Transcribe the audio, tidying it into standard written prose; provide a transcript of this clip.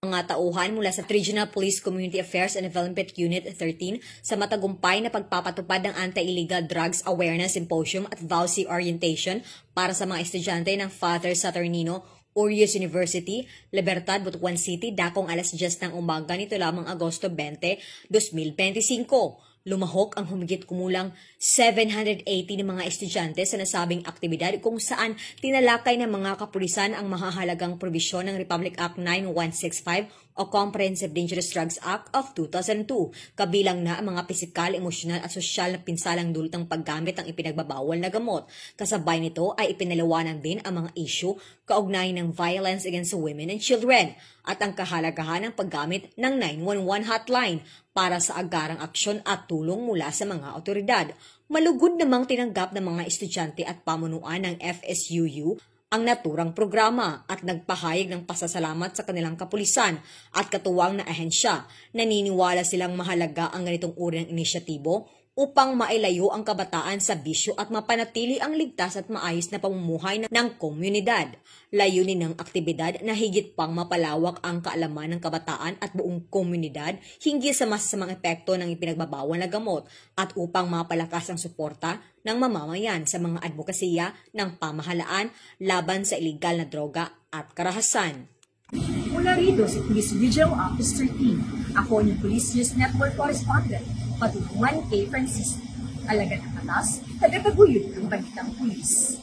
Mga tauhan mula sa Regional Police Community Affairs and Development Unit 13 sa matagumpay na pagpapatupad ng Anti-Illegal Drugs Awareness Symposium at VAUSI Orientation para sa mga estudyante ng Father Saturnino Urias University, Libertad, Butuan City, dakong alas 10 ng umaga nito lamang Agosto 20, 2025. Lumahok ang humigit kumulang 780 ng mga estudyante sa nasabing aktibidad kung saan tinalakay ng mga kapulisan ang mahahalagang probisyon ng Republic Act 9165 o Comprehensive Dangerous Drugs Act of 2002, kabilang na ang mga pisikal, emosyonal at sosyal na pinsalang dulot ng paggamit ng ipinagbabawal na gamot. Kasabay nito ay ipinalawanan din ang mga issue kaugnay ng violence against women and children at ang kahalagahan ng paggamit ng 911 hotline para sa agarang aksyon at tulong mula sa mga otoridad. Malugod namang tinanggap ng mga estudyante at pamunuan ng FSUU ang naturang programa at nagpahayag ng pasasalamat sa kanilang kapulisan at katuwang na ahensya. Naniniwala silang mahalaga ang ganitong uri ng inisyatibo upang mailayo ang kabataan sa bisyo at mapanatili ang ligtas at maayos na pamumuhay ng komunidad. Layunin ng aktibidad na higit pang mapalawak ang kaalaman ng kabataan at buong komunidad hinggil sa masasamang epekto ng ipinagbabawal na gamot at upang mapalakas ang suporta ng mamamayan sa mga advokasya ng pamahalaan laban sa iligal na droga at karahasan. Mula rito si Police Regional Office 13, ako ni Police News Network Correspondent, Patulungan K. Francisco, Alagad ng Batas, tagataguyod ng Balitang Pulis.